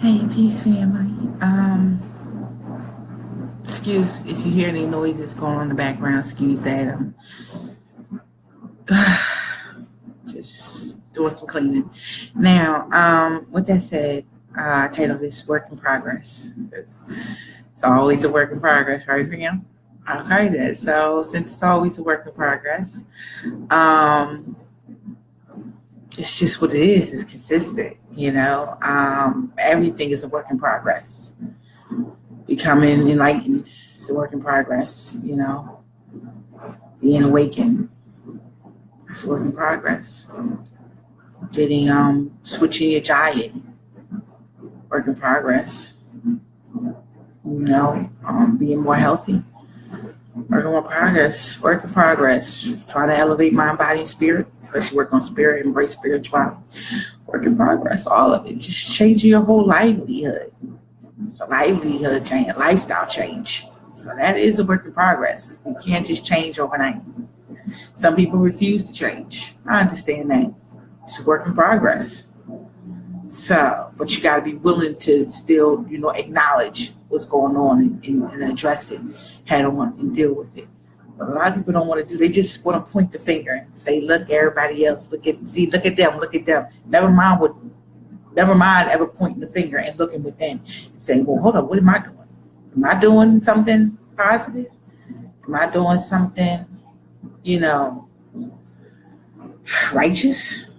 Hey, peace family. Excuse if you hear any noises going on in the background. Excuse that. I'm just doing some cleaning. Now, with that said, I titled this "Work in Progress." It's always a work in progress, right, Graham? Okay, then. So since it's always a work in progress, um, it's just what it is. It's consistent, you know. Everything is a work in progress. Becoming enlightened is a work in progress, you know. Being awakened, it's a work in progress. Getting switching your diet, work in progress. Being more healthy, work in progress, work in progress. Try to elevate mind, body, and spirit, especially work on spirit, embrace spirituality. Work in progress, all of it. Just changing your whole livelihood. It's a livelihood change, a lifestyle change. So that is a work in progress. You can't just change overnight. Some people refuse to change. I understand that. It's a work in progress. So, but you got to be willing to still, acknowledge what's going on and address it head on and deal with it. But a lot of people don't want to do. They just want to point the finger and say, "Look, everybody else. Look at them. Look at them." Never mind ever pointing the finger and looking within and saying, "Well, hold on. What am I doing? Am I doing something positive? Am I doing something, you know, righteous?"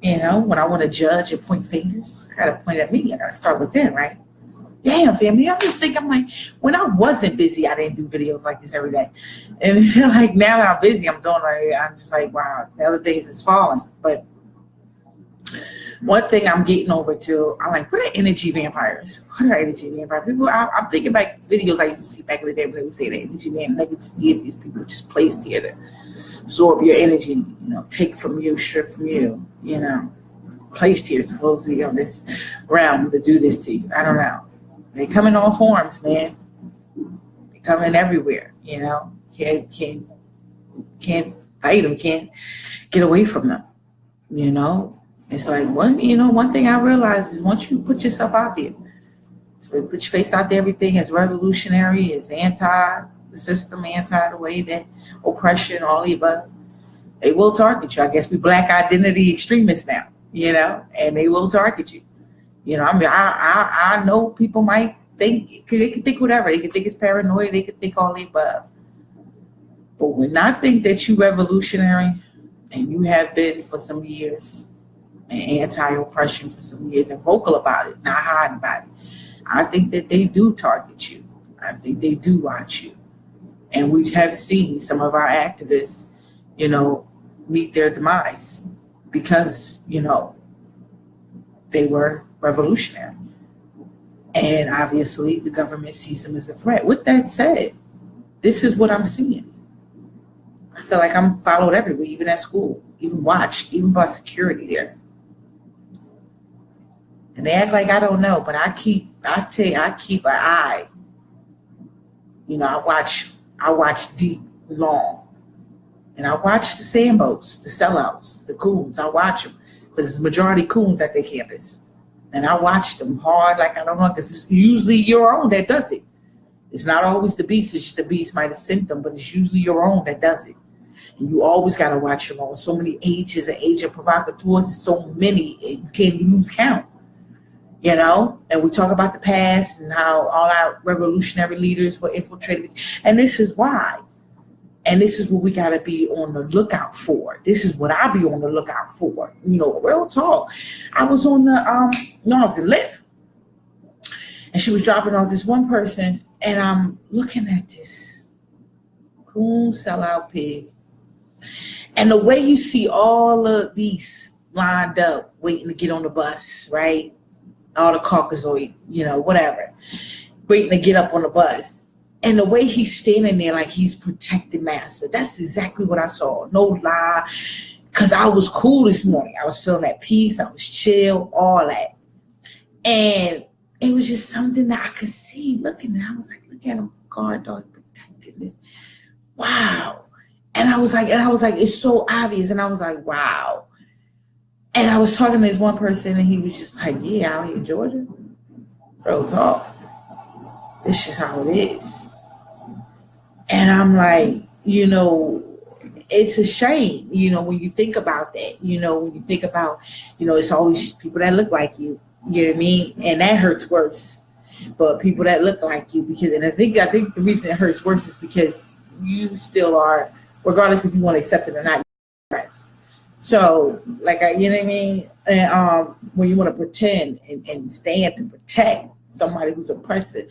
When I want to judge and point fingers, I gotta point at me. I gotta start within, right? Damn, family. I'm like, when I wasn't busy, I didn't do videos like this every day. And like now that I'm busy, I'm doing like, I'm just like, wow, the other things is falling. But one thing I'm getting over to, I'm like, what are energy vampires? What are energy vampires? People, I'm thinking back videos I used to see back in the day when they would say that energy man, negativity, these people just placed here to absorb your energy, take from you, strip from you, placed here supposedly on this realm to do this to you. I don't know. They come in all forms, man. They come in everywhere, Can't fight them, can't get away from them, you know. It's like one thing I realized is once you put yourself out there, so put your face out there, everything is revolutionary, is anti the system, anti the way that oppression, all the above. They will target you. I guess we black identity extremists now, and they will target you. I mean, I know people might think, cause they can think whatever. They can think it's paranoid. They can think all the above. But when I think that you revolutionary, and you have been for some years, and anti-oppression for some years, and vocal about it, not hiding about it, I think that they do target you. I think they do watch you. And we have seen some of our activists, you know, meet their demise because, they were revolutionary. And obviously, the government sees them as a threat. With that said, this is what I'm seeing. I feel like I'm followed everywhere, even at school, even watched, even by security there. And they act like I don't know, but I keep an eye. I watch deep, long, and I watch the sandboats, the sellouts, the coons. I watch them because it's majority coons at their campus, and I watch them hard like I don't know because it's usually your own that does it. It's not always the beast. It's just the beast might have sent them, but it's usually your own that does it. And you always got to watch your own. So many ages and agent provocateurs. So many you can't lose count. And we talk about the past and how all our revolutionary leaders were infiltrated, and this is why. And this is what we got to be on the lookout for. This is what I be on the lookout for. Real talk. I was on the I was in Lyft, and she was dropping off this one person, and I'm looking at this coon sellout pig, and the way you see all of these lined up waiting to get on the bus, right? All the Caucasoid, whatever, waiting to get up on the bus. And the way he's standing there like he's protecting master. That's exactly what I saw. No lie. Because I was cool this morning. I was feeling at peace. I was chill, all that. And it was just something that I could see looking at. I was like, look at him, guard dog protecting this. Wow. And I was like, it's so obvious. And I was like, wow. And I was talking to this one person, and he was just like, yeah, out here in Georgia. Real talk. This is how it is. And I'm like, it's a shame, when you think about that, when you think about, it's always people that look like you know what I mean? And that hurts worse. But people that look like you, because, and I think the reason it hurts worse is because you still are, regardless if you want to accept it or not. So, like, you know what I mean? And when you want to pretend and stand to protect somebody who's oppressive,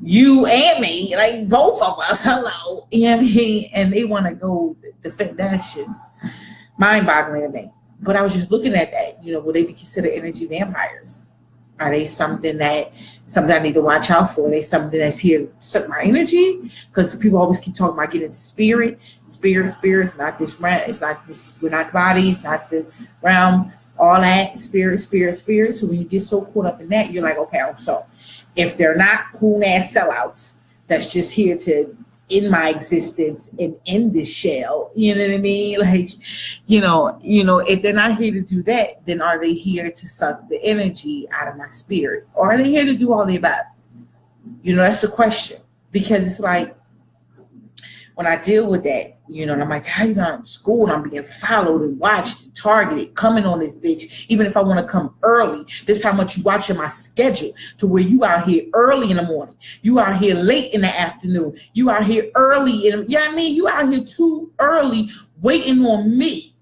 you and me, like both of us, hello, you know what I mean? And they want to go defend, that's just mind boggling to me. But I was just looking at that, would they be considered energy vampires? Are they something I need to watch out for? Are they something that's here to suck my energy? Because people always keep talking about getting into spirit. Spirit is not this realm. It's not this. We're not the body. It's not the realm. All that spirit. So when you get so caught up in that, you're like, okay, so if they're not cool ass sellouts, that's just here to in my existence and in this shell, you know what I mean? Like, if they're not here to do that, then are they here to suck the energy out of my spirit? Or are they here to do all the above? That's the question. Because it's like, when I deal with that, and I'm like, how you not in school and I'm being followed and watched and targeted, coming on this bitch, even if I want to come early, this is how much you watching my schedule to where you out here early in the morning, you out here late in the afternoon, you out here early in, you know what I mean? You out here too early waiting on me.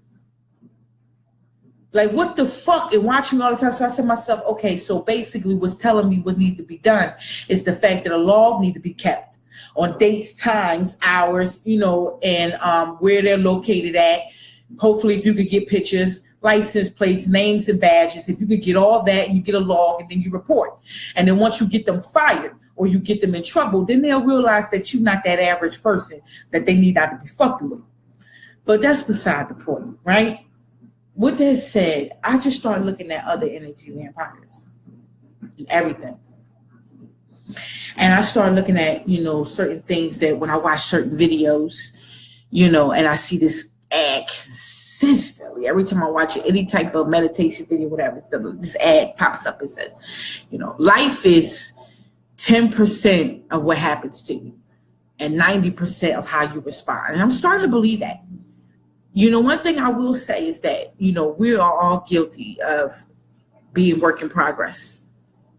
Like, what the fuck? And watching all this time. So I said to myself, okay, so basically what's telling me what needs to be done is the fact that a log need to be kept on dates, times, hours, and where they're located at. Hopefully, if you could get pictures, license plates, names, and badges, if you could get all that and you get a log and then you report. And then once you get them fired or you get them in trouble, then they'll realize that you're not that average person that they need not to be fucking with. But that's beside the point, right? With that said, I just started looking at other energy vampires and everything. And I started looking at, certain things that when I watch certain videos, and I see this ad consistently, every time I watch any type of meditation video, whatever, this ad pops up and says, life is 10% of what happens to you and 90% of how you respond. And I'm starting to believe that. One thing I will say is that, we are all guilty of being works in progress.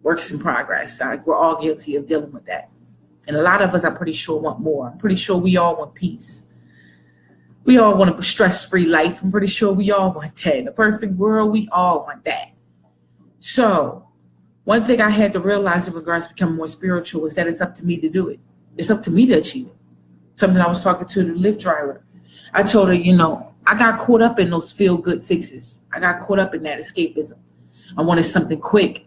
We're all guilty of dealing with that. And a lot of us, I'm pretty sure, want more. I'm pretty sure we all want peace. We all want a stress-free life. I'm pretty sure we all want that. In a perfect world, we all want that. So one thing I had to realize in regards to becoming more spiritual is that it's up to me to do it. It's up to me to achieve it. Something I was talking to the Lyft driver. I told her, I got caught up in those feel-good fixes. I got caught up in that escapism. I wanted something quick.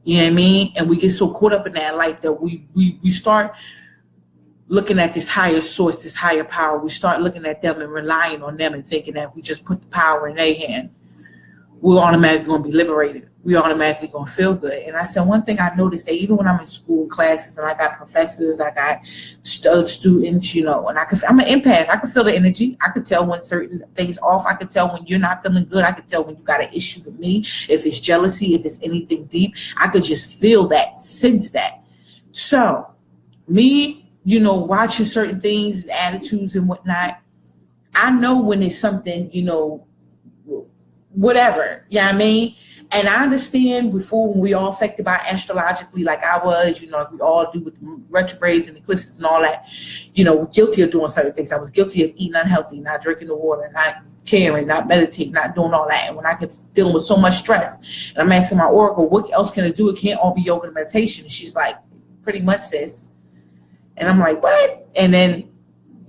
You know what I mean? And we get so caught up in that life that we start looking at this higher source, this higher power. We start looking at them and relying on them and thinking that we just put the power in their hand, we're automatically going to be liberated. We're automatically going to feel good. And I said, one thing I noticed that even when I'm in school classes and I got professors, I got students, and I'm an empath. I can feel the energy. I could tell when certain things off. I could tell when you're not feeling good. I could tell when you got an issue with me. If it's jealousy, if it's anything deep, I could just feel that, sense that. So me, watching certain things, attitudes and whatnot, I know when it's something, whatever, you know what I mean? And I understand before when we all affected by astrologically, like I was, we all do with retrogrades and eclipses and all that, we're guilty of doing certain things. I was guilty of eating unhealthy, not drinking the water, not caring, not meditating, not doing all that. And when I could dealing with so much stress, and I'm asking my oracle, what else can I do? It can't all be yoga and meditation. And she's like, pretty much sis. And I'm like, what? And then,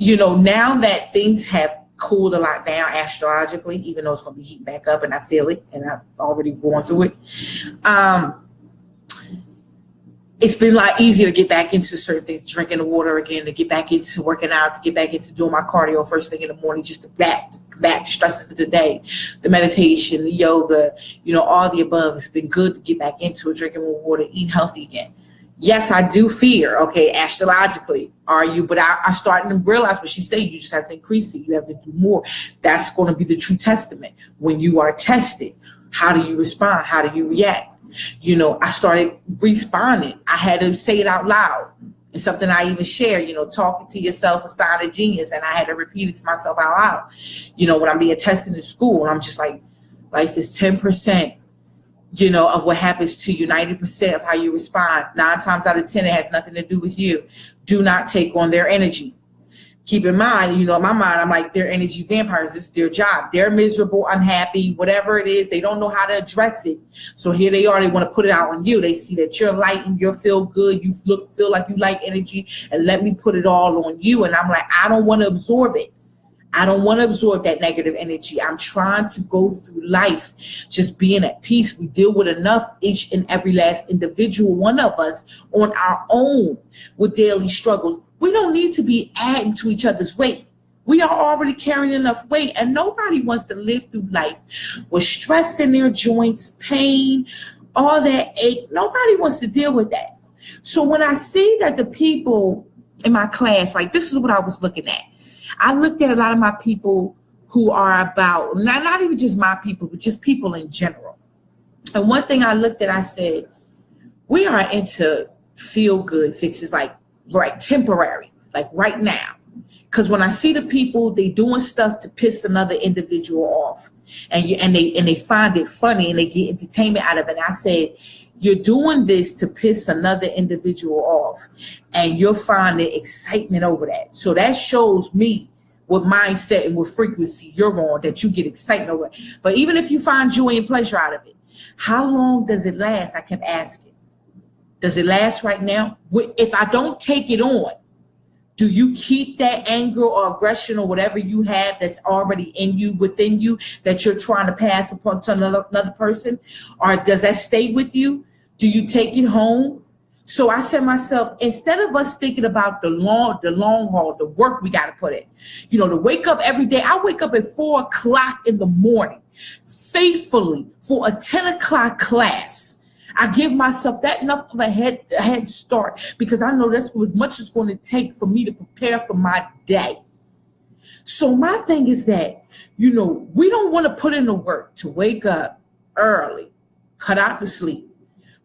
now that things have cooled a lot down astrologically, even though it's going to be heating back up and I feel it and I've already gone through it. It's been a lot easier to get back into certain things, drinking the water again, to get back into working out, to get back into doing my cardio first thing in the morning, just to back stresses of the day, the meditation, the yoga, all the above. It's been good to get back into it, drinking more water, eating healthy again. Yes, I do fear, okay, astrologically, are you? But I starting to realize what she said, you just have to increase it. You have to do more. That's going to be the true testament. When you are tested, how do you respond? How do you react? You know, I started responding. I had to say it out loud. It's something I even share, you know, talking to yourself, a sign of genius. And I had to repeat it to myself out loud. You know, when I'm being tested in school, and I'm just like, life is 10%, you know, of what happens to you, 90% of how you respond. 9 times out of 10, it has nothing to do with you. Do not take on their energy. Keep in mind, you know, in my mind, I'm like, they're energy vampires. This is their job. They're miserable, unhappy, whatever it is. They don't know how to address it. So here they are. They want to put it out on you. They see that you're light and you feel good. You feel like you like energy, and let me put it all on you. And I'm like, I don't want to absorb it. I don't want to absorb that negative energy. I'm trying to go through life just being at peace. We deal with enough, each and every last individual one of us, on our own with daily struggles. We don't need to be adding to each other's weight. We are already carrying enough weight, and nobody wants to live through life with stress in their joints, pain, all that ache. Nobody wants to deal with that. So when I see that the people in my class, like, this is what I was looking at. I looked at a lot of my people who are about, not even just my people, but just people in general. And one thing I looked at, I said, we are into feel-good fixes, like temporary, like right now. Because when I see the people, they doing stuff to piss another individual off, and they find it funny and they get entertainment out of it. And I said, you're doing this to piss another individual off, and you're finding excitement over that. So that shows me what mindset and what frequency you're on, that you get excitement over it. But even if you find joy and pleasure out of it, how long does it last? I kept asking. Does it last right now? If I don't take it on, do you keep that anger or aggression or whatever you have that's already in you, within you, that you're trying to pass upon to another person? Or does that stay with you? Do you take it home? So I said to myself, instead of us thinking about the long haul, the work we got to put in, you know, to wake up every day. I wake up at 4 o'clock in the morning, faithfully, for a 10 o'clock class. I give myself that enough of a head start, because I know that's what much it's going to take for me to prepare for my day. So my thing is that, you know, we don't want to put in the work to wake up early, cut out the sleep,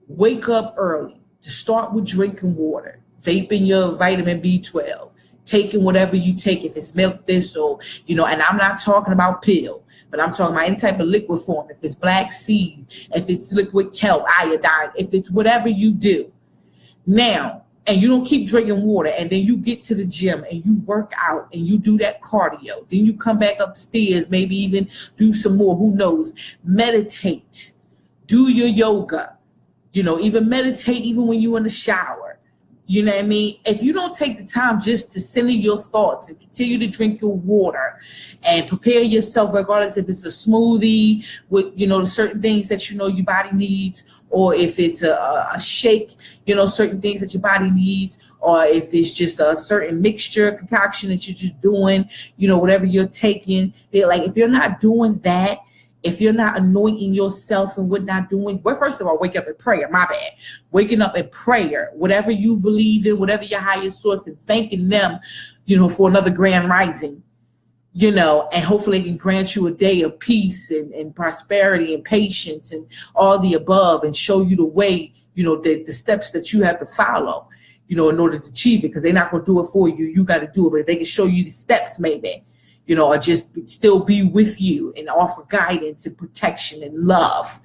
wake up early, to start with drinking water, vaping your vitamin B12, taking whatever you take, if it's milk thistle, you know, and I'm not talking about pill, but I'm talking about any type of liquid form. If it's black seed, if it's liquid kelp, iodine, if it's whatever you do. Now, and you don't keep drinking water, and then you get to the gym and you work out and you do that cardio. Then you come back upstairs, maybe even do some more, who knows, meditate, do your yoga. You know, even meditate even when you're in the shower. You know what I mean? If you don't take the time just to center your thoughts and continue to drink your water and prepare yourself, regardless if it's a smoothie with, you know, certain things that you know your body needs, or if it's a shake, you know, certain things that your body needs, or if it's just a certain mixture, concoction that you're just doing, you know, whatever you're taking. Like, if you're not doing that, if you're not anointing yourself and what not doing, well, first of all, wake up in prayer, my bad. Waking up in prayer, whatever you believe in, whatever your highest source, and thanking them, you know, for another grand rising, you know, and hopefully they can grant you a day of peace and prosperity and patience and all the above, and show you the way, you know, the steps that you have to follow, you know, in order to achieve it, because they're not going to do it for you. You got to do it, but if they can show you the steps, maybe, you know, or just still be with you and offer guidance and protection and love,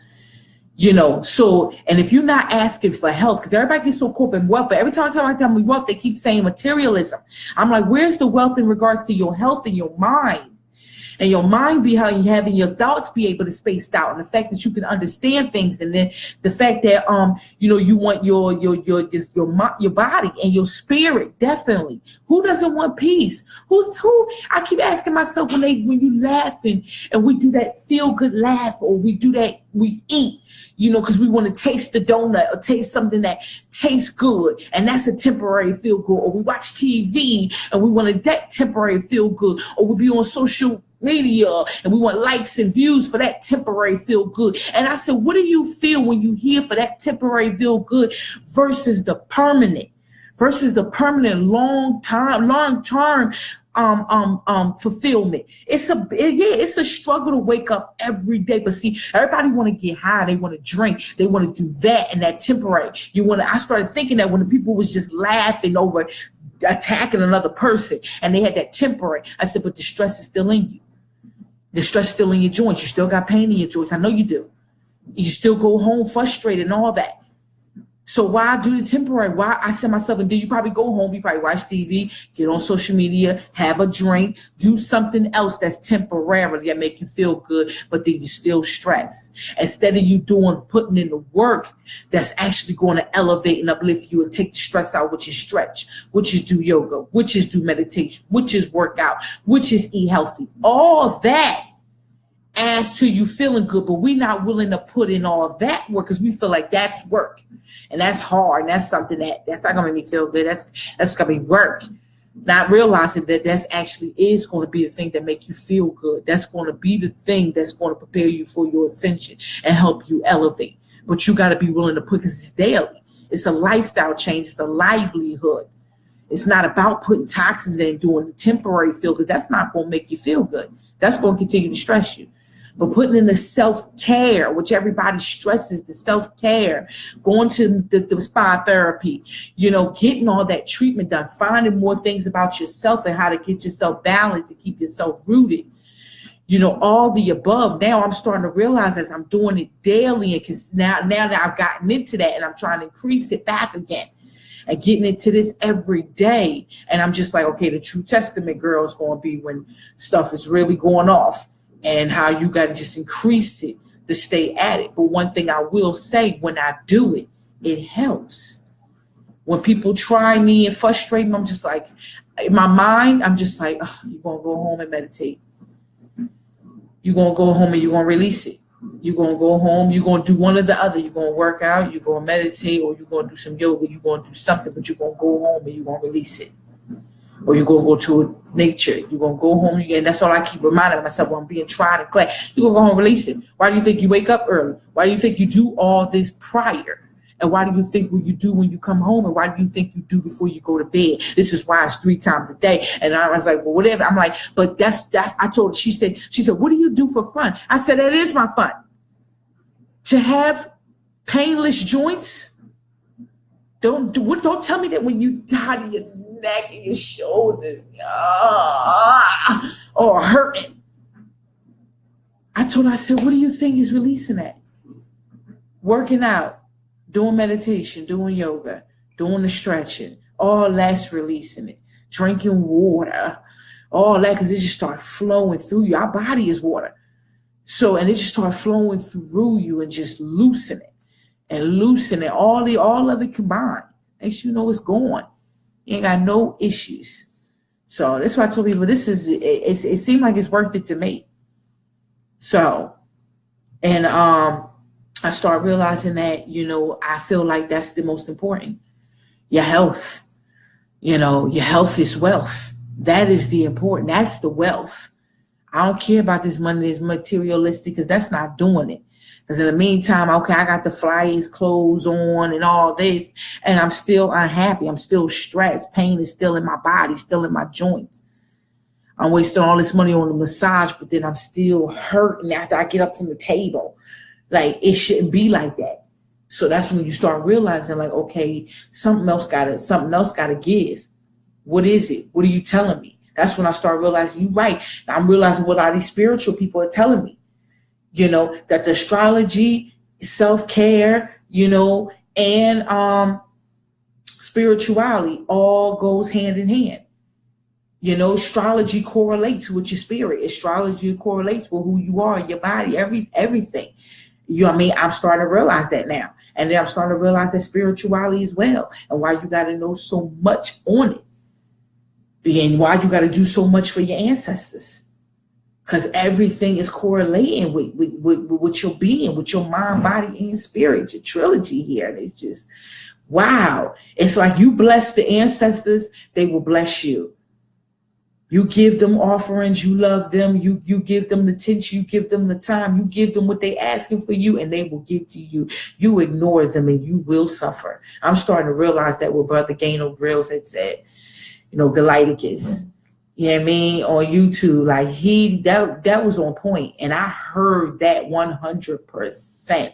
you know. So, and if you're not asking for health, because everybody gets so caught up in wealth, but every time I tell me wealth, they keep saying materialism. I'm like, where's the wealth in regards to your health and your mind? And your mind be how you having your thoughts be able to space out, and the fact that you can understand things, and then the fact that you know, you want your body and your spirit, definitely. Who doesn't want peace? Who? I keep asking myself, when you laugh and we do that feel good laugh, or we do that, we eat, you know, because we want to taste the donut or taste something that tastes good, and that's a temporary feel good. Or we watch TV and we want that temporary feel good, or we'll be on social media and we want likes and views for that temporary feel good. And I said, what do you feel when you hear for that temporary feel good versus the permanent long term fulfillment. It's a struggle to wake up every day. But see, everybody want to get high, they want to drink, they want to do that, and that temporary. I started thinking that when the people was just laughing over attacking another person and they had that temporary, I said, but the stress is still in you. The stress is still in your joints. You still got pain in your joints. I know you do. You still go home frustrated and all that. So why do the temporary? Why? I said myself, and then you probably go home, you probably watch TV, get on social media, have a drink, do something else that's temporarily that make you feel good, but then you still stress. Instead of you putting in the work that's actually going to elevate and uplift you and take the stress out, which is stretch, which is do yoga, which is do meditation, which is work out, which is eat healthy. All that adds to you feeling good, but we're not willing to put in all that work because we feel like that's work. And that's hard. And that's something that's not going to make me feel good. That's going to be work. Not realizing that that's actually is going to be the thing that make you feel good. That's going to be the thing that's going to prepare you for your ascension and help you elevate. But you got to be willing to put, because it's daily. It's a lifestyle change. It's a livelihood. It's not about putting toxins in and doing the temporary feel, because that's not going to make you feel good. That's going to continue to stress you. But putting in the self-care, which everybody stresses, the self-care, going to the spa therapy, getting all that treatment done, finding more things about yourself and how to get yourself balanced, to keep yourself rooted, all the above. Now I'm starting to realize as I'm doing it daily, and because now that I've gotten into that and I'm trying to increase it back again and getting into this every day. And I'm just like, okay, the true testament, girl, is going to be when stuff is really going off. And how you got to just increase it to stay at it. But one thing I will say, when I do it, it helps. When people try me and frustrate me, I'm just like, in my mind, I'm just like, oh, you're going to go home and meditate. You're going to go home and you're going to release it. You're going to go home, you're going to do one or the other. You're going to work out, you're going to meditate, or you're going to do some yoga, you're going to do something, but you're going to go home and you're going to release it. Or you're going to go to nature. You're going to go home again. That's all I keep reminding myself when I'm being tried and class. You're going to go home and release it. Why do you think you wake up early? Why do you think you do all this prior? And why do you think what you do when you come home? And why do you think you do before you go to bed? This is why it's 3 times a day. And I was like, well, whatever. I'm like, but that's, I told her, she said, what do you do for fun? I said, that is my fun. To have painless joints. Don't tell me that when you die to your neck and your shoulders or hurting. I told her, I said, what do you think is releasing that? Working out, doing meditation, doing yoga, doing the stretching, all that's releasing it. Drinking water, all that, because it just starts flowing through you. Our body is water. So, and it just starts flowing through you and just loosen it. And loosen it, all of it combined. Makes you know it's going. You ain't got no issues. So that's why I told people it seemed like it's worth it to me. So, and I start realizing that, I feel like that's the most important. Your health, your health is wealth. That is the important, that's the wealth. I don't care about this money, this materialistic, because that's not doing it. Because in the meantime, okay, I got the flyest clothes on and all this, and I'm still unhappy. I'm still stressed. Pain is still in my body, still in my joints. I'm wasting all this money on the massage, but then I'm still hurting after I get up from the table. Like, it shouldn't be like that. So that's when you start realizing, like, okay, something else gotta give. What is it? What are you telling me? That's when I start realizing, you're right. I'm realizing what all these spiritual people are telling me. That the astrology, self-care, and spirituality all goes hand in hand. Astrology correlates with your spirit. Astrology correlates with who you are, your body, everything. I'm starting to realize that now. And then I'm starting to realize that spirituality as well, and why you got to know so much on it. And why you got to do so much for your ancestors. Because everything is correlating with your being, with your mind, body, and spirit, your trilogy here. And it's just, wow. It's like you bless the ancestors, they will bless you. You give them offerings, you love them, you give them the attention, you give them the time, you give them what they asking for you, and they will give to you. You ignore them and you will suffer. I'm starting to realize that what Brother Gano Grills had said, Galacticus. You know what I mean? On YouTube, like that was on point, and I heard that 100%.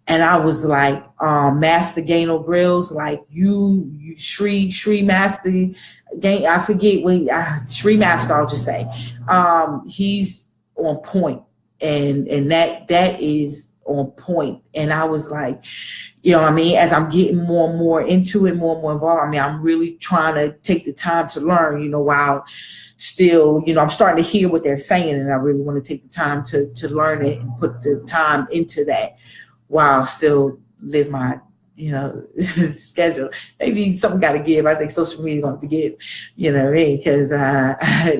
And I was like, Master Gano Grills, like you Sri Master Gain, I forget what Sri Master, I'll just say, he's on point, and that is on point. And I was like, you know what I mean? As I'm getting more and more into it, more and more involved, I mean, I'm really trying to take the time to learn, you know, while still, you know, I'm starting to hear what they're saying, and I really want to take the time to learn it and put the time into that while still live my, you know, schedule. Maybe something got to give. I think social media going to give, you know what I mean? Because,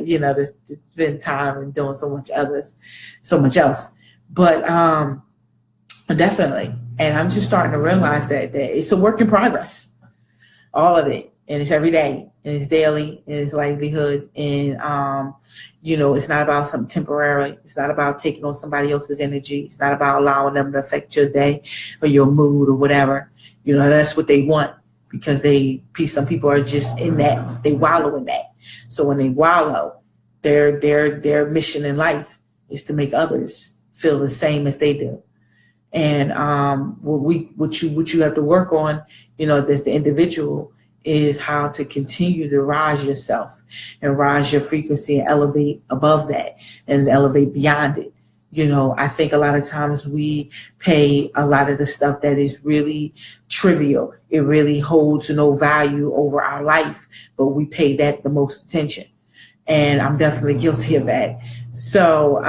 you know, there's been time and doing so much else. But definitely. And I'm just starting to realize that it's a work in progress, all of it. And it's every day, and it's daily, and it's livelihood. And, you know, it's not about something temporary. It's not about taking on somebody else's energy. It's not about allowing them to affect your day or your mood or whatever. You know, that's what they want, because some people are just in that. They wallow in that. So when they wallow, their mission in life is to make others feel the same as they do. And what you have to work on, you know, as the individual, is how to continue to rise yourself and rise your frequency and elevate above that and elevate beyond it. You know, I think a lot of times we pay a lot of the stuff that is really trivial. It really holds no value over our life, but we pay that the most attention. And I'm definitely guilty of that. So,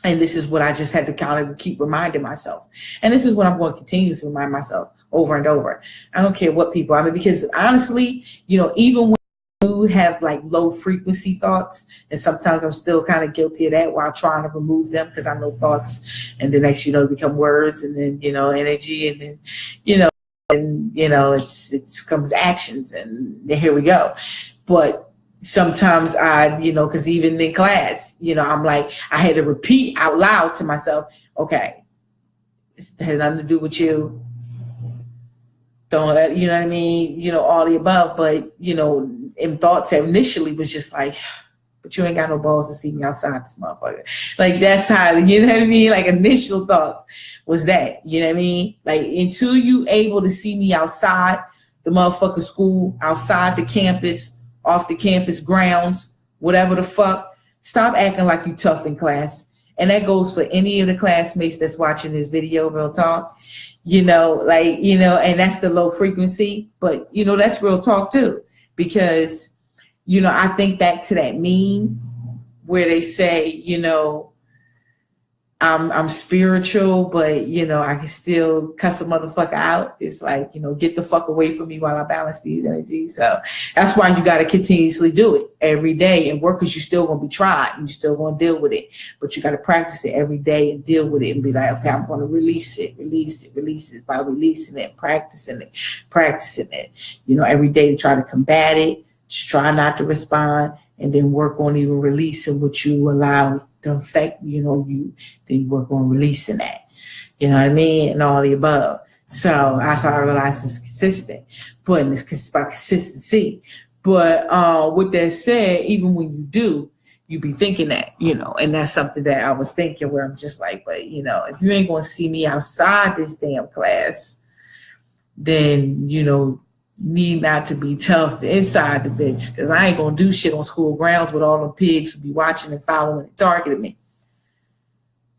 and this is what I just had to kind of keep reminding myself. And this is what I'm going to continue to remind myself over and over. I don't care what people, I mean, because honestly, you know, even when you have like low frequency thoughts, and sometimes I'm still kind of guilty of that while trying to remove them, because I know thoughts, and then next, you know, become words, and then, you know, energy, and then, you know, and, you know, it comes actions, and here we go. But sometimes I, you know, because even in class, you know, I'm like, I had to repeat out loud to myself, okay, it has nothing to do with you. Don't let, you know what I mean? You know, all the above. But, you know, in thoughts initially was just like, but you ain't got no balls to see me outside this motherfucker. Like, that's how, you know what I mean? Like, initial thoughts was that, you know what I mean? Like, until you able to see me outside the motherfucking school, outside the campus, off the campus grounds, whatever the fuck, stop acting like you tough in class. And that goes for any of the classmates that's watching this video, real talk. You know, like, you know, and that's the low frequency, but, you know, that's real talk too. Because, you know, I think back to that meme where they say, you know, I'm spiritual, but, you know, I can still cuss a motherfucker out. It's like, you know, get the fuck away from me while I balance these energies. So that's why you got to continuously do it every day and work, because you're still going to be tried. You're still going to deal with it, but you got to practice it every day and deal with it and be like, okay, I'm going to release it by releasing it, practicing it, you know, every day to try to combat it, just try not to respond, and then work on even releasing what you allow to affect, you know, you, then work on releasing that, you know what I mean, and all the above. So that's how I realized it's consistent, but it's about consistency. But with that said, even when you do, you be thinking that, you know, and that's something that I was thinking, where I'm just like, but, you know, if you ain't going to see me outside this damn class, then, you know, need not to be tough inside the bitch, because I ain't gonna do shit on school grounds with all them pigs who be watching and following and targeting me.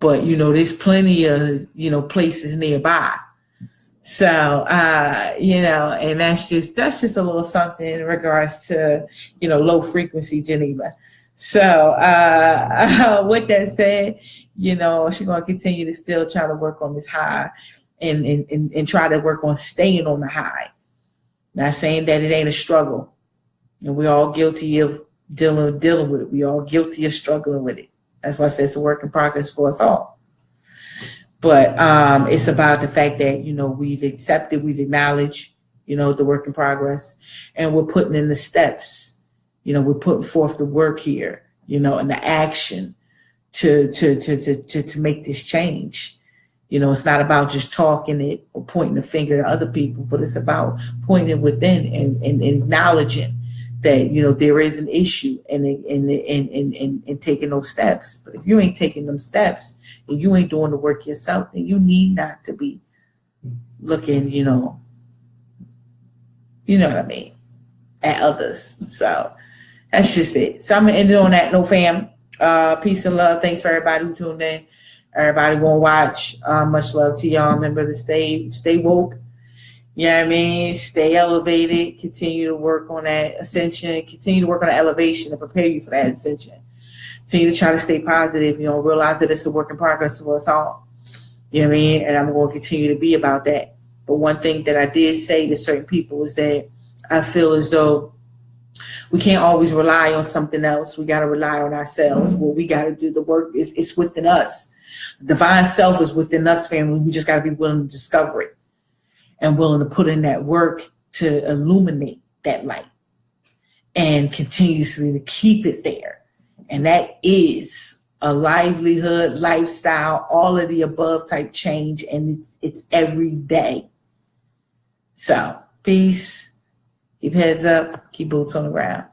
But, you know, there's plenty of, you know, places nearby. So, you know, and that's just a little something in regards to, you know, low frequency Geneva. So with that said, you know, she's gonna continue to still try to work on this high and try to work on staying on the high. Not saying that it ain't a struggle, and we're all guilty of dealing with it. We all guilty of struggling with it. That's why I say it's a work in progress for us all. But it's about the fact that, you know, we've accepted, we've acknowledged, you know, the work in progress, and we're putting in the steps. You know, we're putting forth the work here, you know, and the action to make this change. You know, it's not about just talking it or pointing the finger to other people, but it's about pointing within and acknowledging that, you know, there is an issue and taking those steps. But if you ain't taking them steps and you ain't doing the work yourself, then you need not to be looking, you know what I mean, at others. So that's just it. So I'm gonna end it on that note, fam. Peace and love. Thanks for everybody who tuned in. Everybody gonna watch. Much love to y'all. Remember to stay woke. You know what I mean? Stay elevated. Continue to work on that ascension. Continue to work on the elevation to prepare you for that ascension. Continue to try to stay positive. You know, realize that it's a work in progress for us all. You know what I mean? And I'm going to continue to be about that. But one thing that I did say to certain people is that I feel as though we can't always rely on something else. We got to rely on ourselves. What we got to do, the work is within us. The divine self is within us, family. We just got to be willing to discover it and willing to put in that work to illuminate that light and continuously to keep it there. And that is a livelihood, lifestyle, all of the above type change, and it's every day. So, peace, keep heads up, keep boots on the ground.